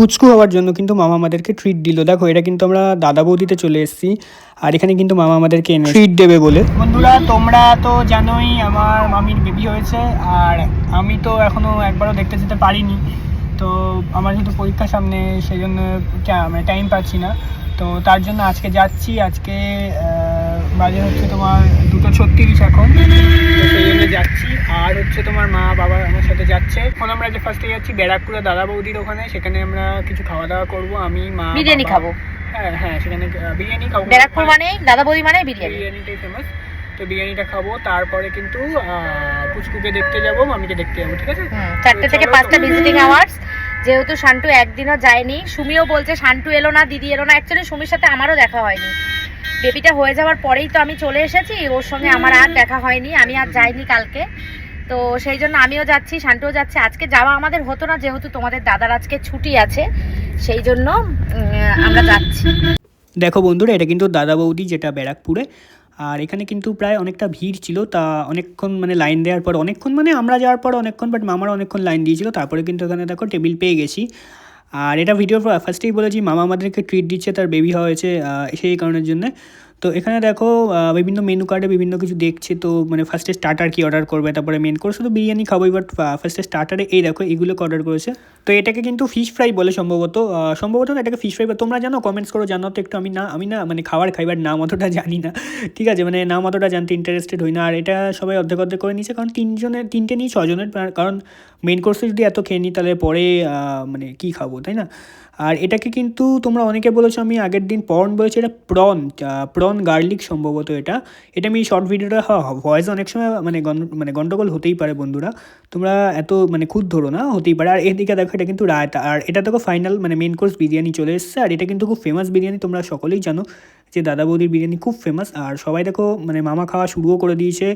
পুচকু হওয়ার জন্য কিন্তু মামা আমাদেরকে ট্রিট দিল। দেখো এটা কিন্তু আমরা দাদা বৌদিতে চলে এসেছি, আর এখানে কিন্তু মামা আমাদেরকে এনে ট্রিট দেবে বলে। বন্ধুরা তোমরা তো জানোই আমার মামির বেবি হয়েছে, আর আমি তো এখনো একবারও দেখতে যেতে পারিনি। তো আমার যেহেতু পরীক্ষার সামনে, সেই জন্য মানে টাইম পাচ্ছি না। তো তার জন্য আজকে যাচ্ছি। আজকে বাজে হচ্ছে তোমার 2:36 এখন, তো সেই জন্য যাচ্ছি। আর হচ্ছে তোমার মা বাবা আমার সাথে যাচ্ছে। এখন আমরা যে ফার্স্টে যাচ্ছি ব্যারাকপুরে দাদা বৌদির ওখানে, সেখানে আমরা কিছু খাওয়া দাওয়া করবো। আমি মা বিরিয়ানি খাবো। হ্যাঁ সেখানে বিরিয়ানি খাবো। ব্যারাকপুর মানে দাদা বৌদি মানে বিরিয়ানিটাই ফেমাস। তো বিরিয়ানিটা খাবো, তারপরে কিন্তু পুচকুকে দেখতে যাবো, মামিকে দেখতে যাবো। ঠিক আছে, 4টে থেকে 5টা ভিজিটিং আওয়ার্স। যেহেতু শান্টু একদিনও যায়নি, সুমিও বলছে শান্টু এলো না, দিদি এলো না। অ্যাকচুয়ালি সুমির সাথে আমারও দেখা হয়নি, বেবিটা হয়ে যাওয়ার পরেই তো আমি চলে এসেছি। ওর সঙ্গে আমার আর দেখা হয়নি, আমি আর যাইনি কালকে। তো সেই জন্য আমিও যাচ্ছি, শান্তুও যাচ্ছে। আজকে যাওয়া আমাদের হতো না, যেহেতু তোমাদের দাদার আজকে ছুটি আছে, সেই জন্য আমরা যাচ্ছি। দেখো বন্ধুরা, এটা কিন্তু দাদা বৌদি, যেটা ব্যারাকপুরে। আর এখানে কিন্তু প্রায় অনেকটা ভিড় ছিল। তা অনেকক্ষণ মানে লাইন দেওয়ার পর, অনেকক্ষণ মানে আমরা যাওয়ার পর অনেকক্ষণ, বাট মামারা অনেকক্ষণ লাইন দিয়েছিল। তারপরে কিন্তু এখানে দেখো টেবিল পেয়ে গেছি। আর এটা ভিডিওর ফার্স্টেই বলেছি, মামা আমাদেরকে ট্রিট দিচ্ছে, তার বেবি হয়েছে সেই কারণের জন্য। তো এখানে দেখো বিভিন্ন মেনু কার্ডে বিভিন্ন কিছু দেখছে। তো মানে ফার্স্টে স্টার্টার কি অর্ডার করবে, তারপরে মেন কোর্স শুধু বিরিয়ানি খাবোই, বাট ফার্স্টে স্টার্টারে এই দেখো এগুলো অর্ডার করেছে। তো এটাকে কিন্তু ফিশ ফ্রাই বলে সম্ভবত না, এটাকে ফিশ ফ্রাই। তোমরা জানো, কমেন্টস করো, জানো তো একটু। আমি না মানে খাইবার নাম অতটা জানি না, ঠিক আছে, মানে নাম অতটা জানতে ইন্টারেস্টেড হই না। আর এটা সবাই অর্ধেক করে নিয়েছে, কারণ তিনটে নিই 6 জনের, কারণ মেন কোর্সে যদি এত খেয়ে নিই তাহলে পরে মানে কী খাবো, তাই না। আর এটাকে কিন্তু তোমরা অনেকে বলেছো, আমি আগের দিন প্রন বলেছি, এটা প্রন গার্লিক সম্ভবত। এটা আমি শর্ট ভিডিওটা ভয়েস অনেক সময় মানে গন্ডগোল হতেই পারে বন্ধুরা, তোমরা এত মানে খুদ ধরো না, হতেই পারে। আর এদিকে দেখো এটা কিন্তু রায়তা। আর এটা দেখো ফাইনাল মানে মেন কোর্স বিরিয়ানি চলে এসছে। আর এটা কিন্তু খুব ফেমাস বিরিয়ানি, তোমরা সকলেই জানো যে দাদা বৌদির বিরিয়ানি খুব ফেমাস। আর সবাই দেখো মানে মামা খাওয়া শুরুও করে দিয়েছে।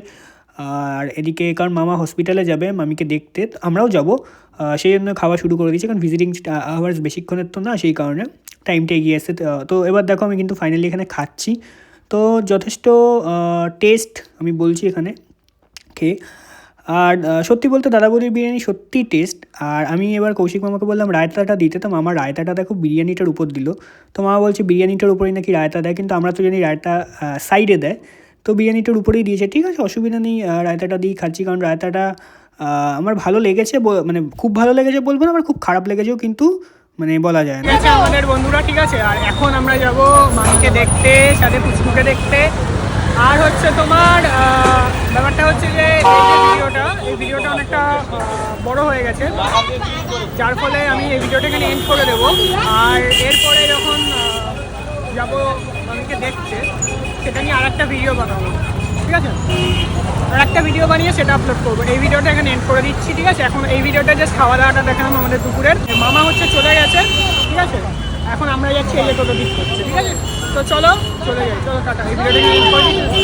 আর এদিকে কারণ মামা হসপিটালে যাবে মামিকে দেখতে, আমরাও যাব, সেই জন্য খাওয়া শুরু করে দিয়েছে। কারণ ভিজিটিং আওয়ার্স বেশিক্ষণের তো না, সেই কারণে টাইমটা এগিয়ে আসছে। তো এবার দেখো আমি কিন্তু ফাইনালি এখানে খাচ্ছি। তো যথেষ্ট টেস্ট আমি বলছি এখানে খেয়ে। আর সত্যি বলতে দাদা বৌদির বিরিয়ানি সত্যি টেস্ট। আর আমি এবার কৌশিক মামাকে বললাম রায়তাটা দিতে, তো মামা রায়তাটা দেখো বিরিয়ানিটার উপর দিল। তো মামা বলছে বিরিয়ানিটার উপরেই নাকি রায়তা দেয়, কিন্তু আমরা তো জানি রায়তা সাইডে দেয়, তো বিরিয়ানিটার উপরেই দিয়েছে। ঠিক আছে, অসুবিধা নেই, রায়তাটা দিয়েই খাচ্ছি। কারণ রায়তাটা আমার ভালো লেগেছে, মানে খুব ভালো লেগেছে বলবো না, আবার খুব খারাপ লেগেছেও কিন্তু মানে বলা যায় না। ঠিক আছে আমাদের বন্ধুরা, ঠিক আছে। আর এখন আমরা যাব মামিকে দেখতে, সাথে পুচকুকে দেখতে। আর হচ্ছে তোমার ব্যাপারটা হচ্ছে যে এই ভিডিওটা অনেকটা বড় হয়ে গেছে, যার ফলে আমি এই ভিডিওটা এখানে এন্ড করে দেবো। আর এরপরে যখন যাব মামিকে দেখতে, সেটা নিয়ে আর একটা ভিডিও বানাবো, ঠিক আছে। আর একটা ভিডিও বানিয়ে সেটা আপলোড করবো। এই ভিডিওটা এখানে এন্ড করে দিচ্ছি, ঠিক আছে। এখন এই ভিডিওটা জাস্ট খাওয়া দাওয়াটা দেখালাম আমাদের দুপুরের। মামা হচ্ছে চলে গেছে, ঠিক আছে। এখন আমরা যাচ্ছি এই যে টোটো ঠিক করছে, ঠিক আছে। তো চলো চলে যাই, চলো টাটা। এই ভিডিওটা এন্ড করে দিচ্ছি।